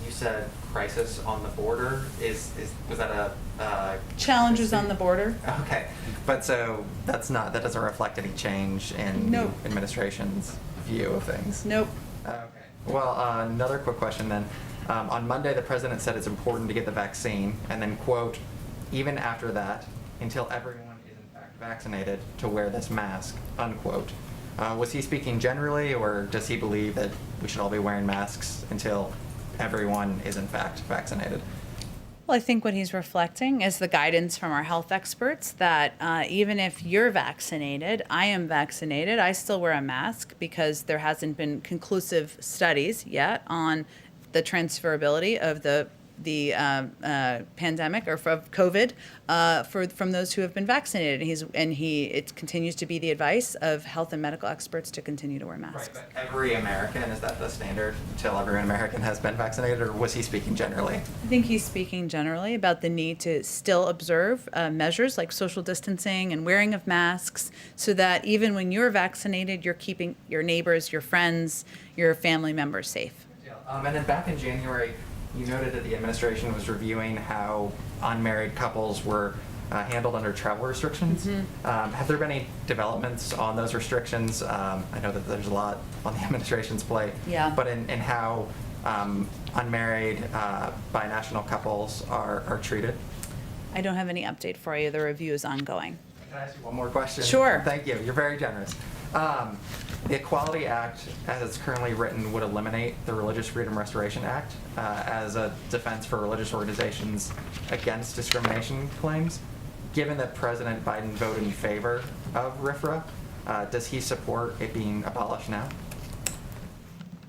you said crisis on the border. Was that a challenges on the border? Okay, but so that doesn't reflect any change in the administration's view of things. Nope. Okay. Well, another quick question then. On Monday, the president said it's important to get the vaccine, and then quote, even after that, until everyone is vaccinated to wear this mask, unquote. Was he speaking generally, or does he believe that we should all be wearing masks until everyone is in fact vaccinated? Well, I think what he's reflecting is the guidance from our health experts that even if you're vaccinated, I am vaccinated, I still wear a mask because there hasn't been conclusive studies yet on the transferability of the pandemic or of COVID from those who have been vaccinated. It continues to be the advice of health and medical experts to continue to wear masks. Right, but every American, is that the standard until every American has been vaccinated, or was he speaking generally? I think he's speaking generally about the need to still observe measures like social distancing and wearing of masks so that even when you're vaccinated, you're keeping your neighbors, your friends, your family members safe. And then back in January, you noted that the administration was reviewing how unmarried couples were handled under travel restrictions. Mm-hmm. Have there been any developments on those restrictions? I know that there's a lot on the administration's plate, Yeah. but in how unmarried binational couples are treated? I don't have any update for you. The review is ongoing. Can I ask you one more question? Sure. Thank you. You're very generous. The Equality Act, as it's currently written, would eliminate the Religious Freedom Restoration Act as a defense for religious organizations against discrimination claims. Given that President Biden voted in favor of RFRA, does he support it being abolished now?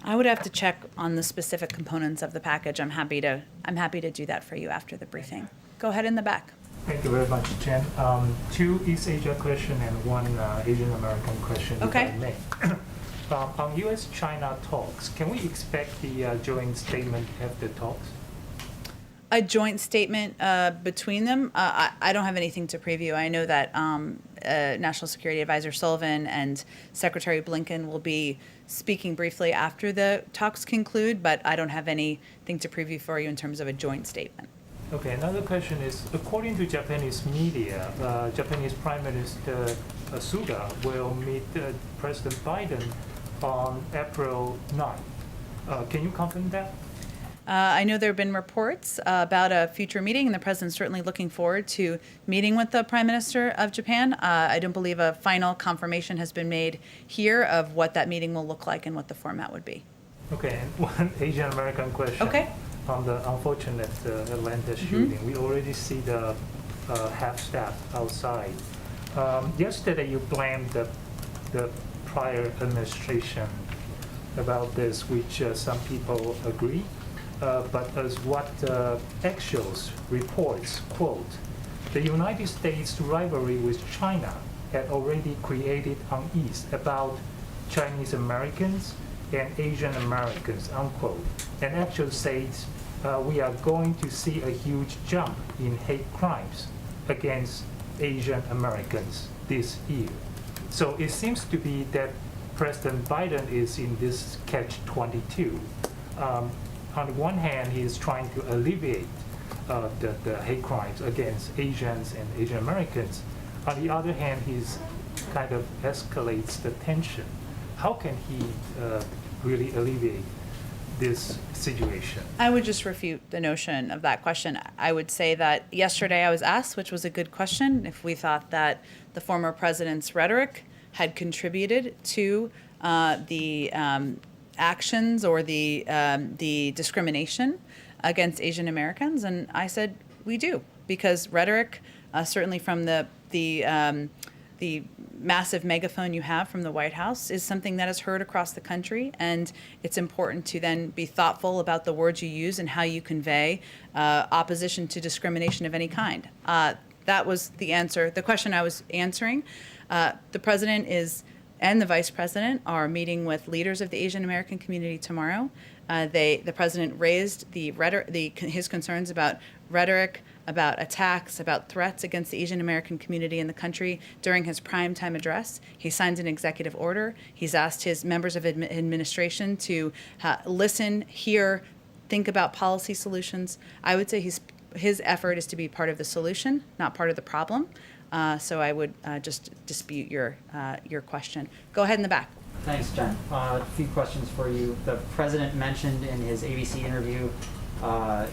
I would have to check on the specific components of the package. I'm happy to do that for you after the briefing. Go ahead in the back. Thank you very much, Jen. Two East Asia question and one Asian American question, Okay. if I may. On U.S.-China talks, can we expect the joint statement after talks? A joint statement between them? I don't have anything to preview. I know that National Security Advisor Sullivan and Secretary Blinken will be speaking briefly after the talks conclude, but I don't have anything to preview for you in terms of a joint statement. Okay, another question is, according to Japanese media, Japanese Prime Minister Suga will meet President Biden on April 9th. Can you confirm that? I know there have been reports about a future meeting, and the president's certainly looking forward to meeting with the Prime Minister of Japan. I don't believe a final confirmation has been made here of what that meeting will look like and what the format would be. Okay, and one Asian American question. Okay. On the unfortunate Atlanta shooting, we already see the half-staff outside. Yesterday, you blamed the prior administration about this, which some people agree. But as what Axios reports, quote, the United States rivalry with China had already created unease about Chinese Americans and Asian Americans, unquote. And Axios says we are going to see a huge jump in hate crimes against Asian Americans this year. So it seems to be that President Biden is in this catch-22. On the one hand, he is trying to alleviate the hate crimes against Asians and Asian Americans. On the other hand, he's kind of escalates the tension. How can he really alleviate this situation? I would just refute the notion of that question. I would say that yesterday I was asked, which was a good question, if we thought that the former president's rhetoric had contributed to the actions or the discrimination against Asian Americans, and I said we do, because rhetoric, certainly from the massive megaphone you have from the White House, is something that is heard across the country, and it's important to then be thoughtful about the words you use and how you convey opposition to discrimination of any kind. That was the answer, the question I was answering. The president and the vice president are meeting with leaders of the Asian American community tomorrow. The president raised his concerns about rhetoric, about attacks, about threats against the Asian American community in the country during his primetime address. He signed an executive order. He's asked his members of administration to listen, hear, think about policy solutions. I would say his effort is to be part of the solution, not part of the problem. So I would just dispute your question. Go ahead in the back. Thanks, Jen. A few questions for you. The president mentioned in his ABC interview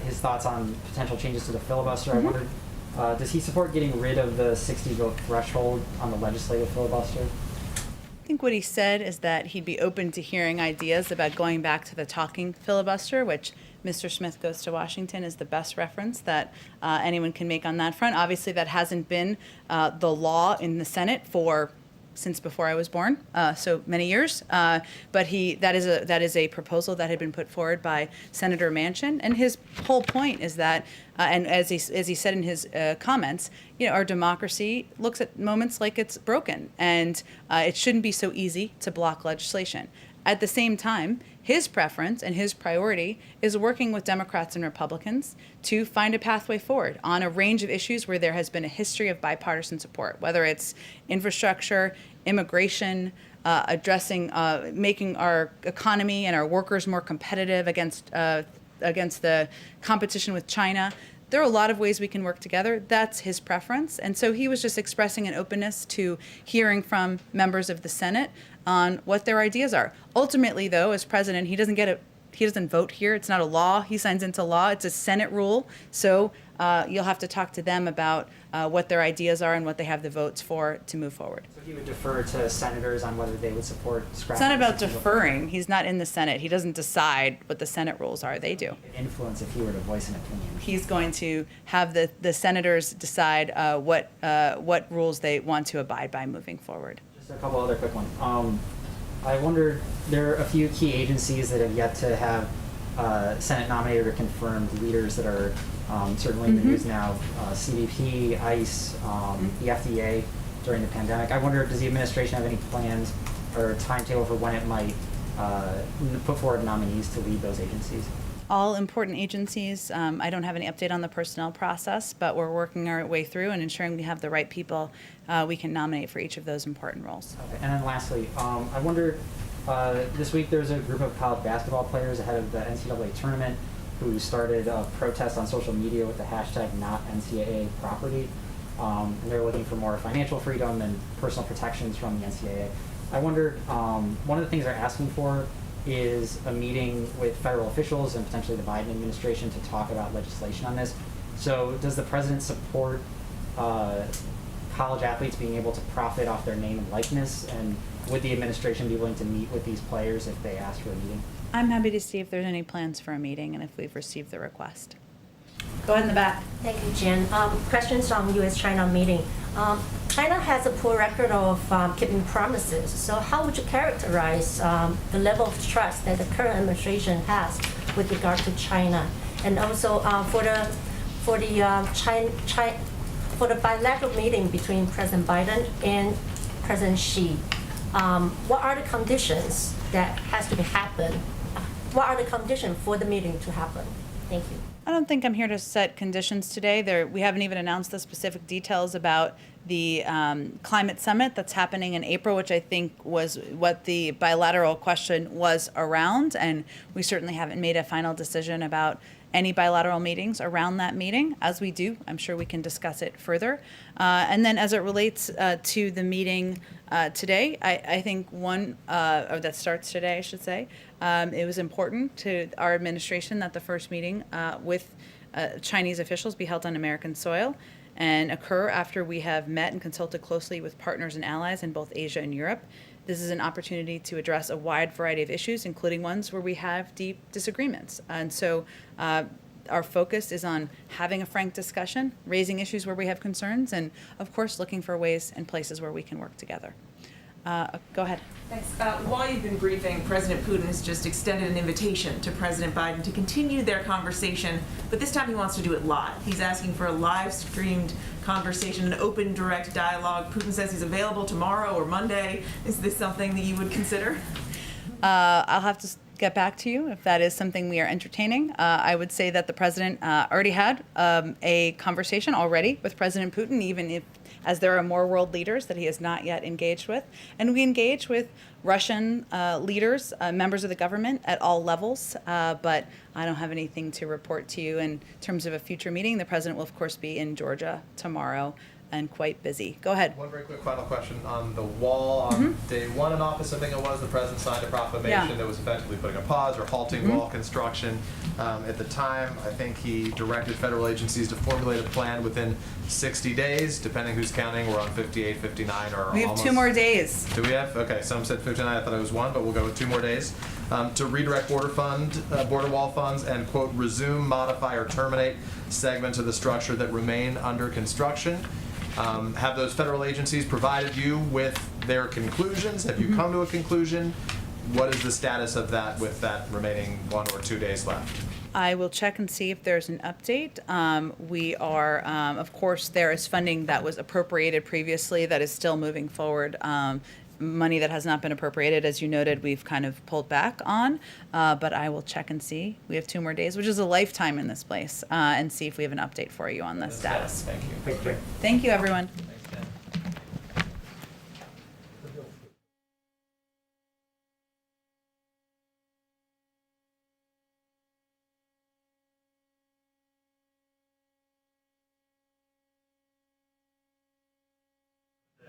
his thoughts on potential changes to the filibuster. I wondered Does he support getting rid of the 60-vote threshold on the legislative filibuster? I think what he said is that he'd be open to hearing ideas about going back to the talking filibuster, which Mr. Smith Goes to Washington is the best reference that anyone can make on that front. Obviously, that hasn't been the law in the Senate since before I was born, so many years. But that is a proposal that had been put forward by Senator Manchin, and his whole point is that, and as he said in his comments, our democracy looks at moments like it's broken, and it shouldn't be so easy to block legislation. At the same time, his preference and his priority is working with Democrats and Republicans to find a pathway forward on a range of issues where there has been a history of bipartisan support, whether it's infrastructure, immigration, addressing, making our economy and our workers more competitive against the competition with China. There are a lot of ways we can work together. That's his preference. And so he was just expressing an openness to hearing from members of the Senate on what their ideas are. Ultimately, though, as president, he doesn't vote here. It's not a law. He signs into law. It's a Senate rule. So you'll have to talk to them about what their ideas are and what they have the votes for to move forward. So he would defer to senators on whether they would support scrapping. It's not about deferring. He's not in the Senate. He doesn't decide what the Senate rules are. They do. Influence if he were to voice an opinion. He's going to have the senators decide what rules they want to abide by moving forward. Just a couple other quick ones. I wondered, there are a few key agencies that have yet to have Senate nominated or confirmed leaders that are certainly in the news now. CBP, ICE, the FDA during the pandemic. I wonder, does the administration have any plans or timetable for when it might put forward nominees to lead those agencies? All important agencies. I don't have any update on the personnel process, but we're working our way through and ensuring we have the right people we can nominate for each of those important roles. Okay. And then lastly, I wondered, this week there's a group of college basketball players ahead of the NCAA tournament who started a protest on social media with the hashtag #NotNCAAProperty. And they're looking for more financial freedom and personal protections from the NCAA. I wondered, one of the things they're asking for is a meeting with federal officials and potentially the Biden administration to talk about legislation on this. So does the president support college athletes being able to profit off their name and likeness? And would the administration be willing to meet with these players if they ask for a meeting? I'm happy to see if there's any plans for a meeting and if we've received the request. Go ahead in the back. Thank you, Jen. Questions on U.S.-China meeting. China has a poor record of keeping promises. So how would you characterize the level of trust that the current administration has with regard to China? And also for the bilateral meeting between President Biden and President Xi, what are the conditions that has to be happen? What are the conditions for the meeting to happen? Thank you. I don't think I'm here to set conditions today. We haven't even announced the specific details about the climate summit that's happening in April, which I think was what the bilateral question was around. And we certainly haven't made a final decision about any bilateral meetings around that meeting. As we do, I'm sure we can discuss it further. And then as it relates to the meeting today, I think or that starts today, I should say, it was important to our administration that the first meeting with Chinese officials be held on American soil and occur after we have met and consulted closely with partners and allies in both Asia and Europe. This is an opportunity to address a wide variety of issues, including ones where we have deep disagreements. And so our focus is on having a frank discussion, raising issues where we have concerns, and of course looking for ways and places where we can work together. Go ahead. Thanks. While you've been briefing, President Putin has just extended an invitation to President Biden to continue their conversation, but this time he wants to do it live. He's asking for a live-streamed conversation, an open, direct dialogue. Putin says he's available tomorrow or Monday. Is this something that you would consider? I'll have to get back to you if that is something we are entertaining. I would say that the president already had a conversation already with President Putin, even if as there are more world leaders that he has not yet engaged with. And we engage with Russian leaders, members of the government at all levels, but I don't have anything to report to you in terms of a future meeting. The president will, of course, be in Georgia tomorrow and quite busy. Go ahead. One very quick final question on the wall. On day one in office, I think it was, the president signed a proclamation that was effectively putting a pause or halting wall construction. At the time, I think he directed federal agencies to formulate a plan within 60 days, depending who's counting. We're on 58, 59, or We have almost. 2 more days. Do we have? Okay, some said 59. I thought it was 1, but we'll go with 2 more days. To redirect border wall funds and, quote, resume, modify, or terminate segments of the structure that remain under construction. Have those federal agencies provided you with their conclusions? Have you come to a conclusion? What is the status of that with that remaining 1 or 2 days left? I will check and see if there's an update. We are, of course, there is funding that was appropriated previously that is still moving forward. Money that has not been appropriated, as you noted, we've kind of pulled back on, but I will check and see. We have 2 more days, which is a lifetime in this place, and see if we have an update for you on the status. Thank you. Thank you. Thank you, everyone.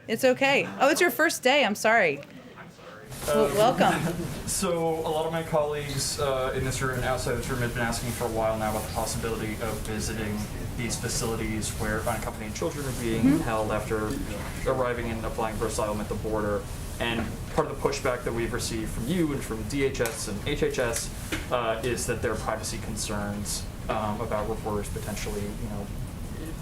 It's okay. Oh, it's your first day. I'm sorry. Well, welcome. So a lot of my colleagues in this room and outside this room have been asking for a while now about the possibility of visiting these facilities where unaccompanied children are being held after arriving and applying for asylum at the border. And part of the pushback that we've received from you and from DHS and HHS is that there are privacy concerns about reporters potentially,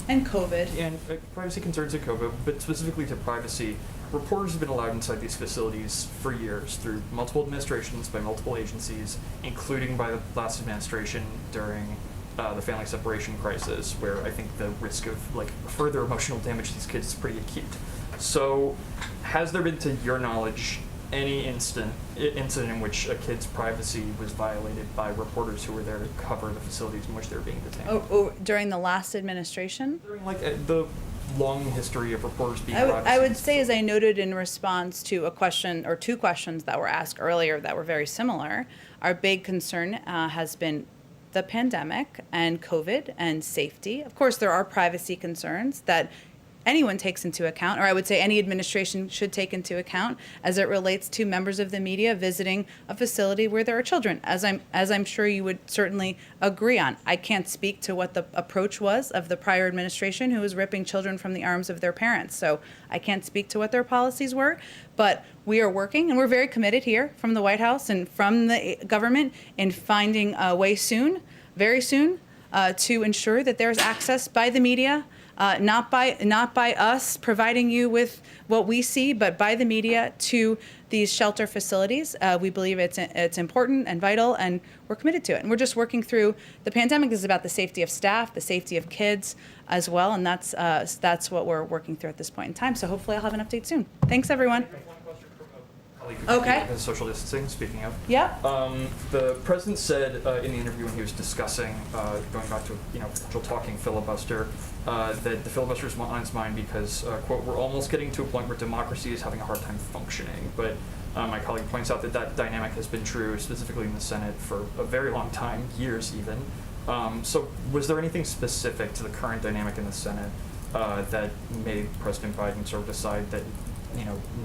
And COVID. and privacy concerns in COVID, but specifically to privacy. Reporters have been allowed inside these facilities for years through multiple administrations by multiple agencies, including by the last administration during the family separation crisis, where I think the risk of further emotional damage to these kids is pretty acute. So, has there been, to your knowledge, any incident in which a kid's privacy was violated by reporters who were there to cover the facilities in which they were being detained? Oh, during the last administration? During the long history of reporters being allowed. I would say, as I noted in response to a question or 2 questions that were asked earlier that were very similar, our big concern has been the pandemic and COVID and safety. Of course, there are privacy concerns that anyone takes into account, or I would say any administration should take into account as it relates to members of the media visiting a facility where there are children, as I'm sure you would certainly agree on. I can't speak to what the approach was of the prior administration who was ripping children from the arms of their parents, so I can't speak to what their policies were, but we are working, and we're very committed here from the White House and from the government in finding a way soon, very soon, to ensure that there's access by the media, not by us providing you with what we see, but by the media to these shelter facilities. We believe it's important and vital, and we're committed to it. And we're just working through the pandemic. Is about the safety of staff, the safety of kids as well, and that's what we're working through at this point in time. So hopefully I'll have an update soon. Thanks, everyone. Okay. Social distancing, speaking of. Yep. The president said in the interview when he was discussing, going back to potential talking filibuster, that the filibuster is on his mind because, quote, we're almost getting to a point where democracy is having a hard time functioning. But my colleague points out that dynamic has been true, specifically in the Senate, for a very long time, years even. So was there anything specific to the current dynamic in the Senate that made President Biden sort of decide that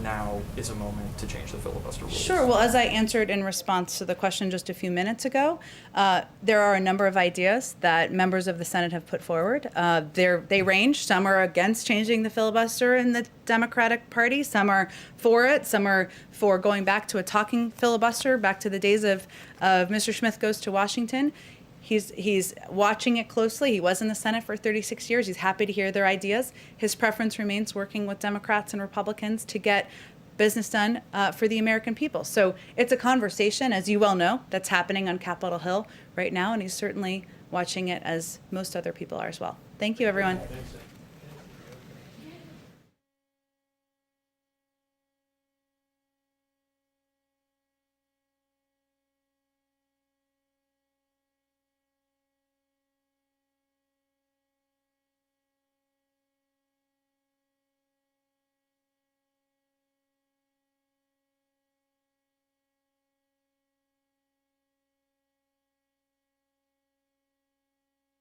now is a moment to change the filibuster rules? Sure. Well, as I answered in response to the question just a few minutes ago, there are a number of ideas that members of the Senate have put forward. They range. Some are against changing the filibuster in the Democratic Party. Some are for it. Some are for going back to a talking filibuster, back to the days of Mr. Smith Goes to Washington. He's watching it closely. He was in the Senate for 36 years. He's happy to hear their ideas. His preference remains working with Democrats and Republicans to get business done for the American people. So it's a conversation, as you well know, that's happening on Capitol Hill right now, and he's certainly watching it as most other people are as well. Thank you, everyone.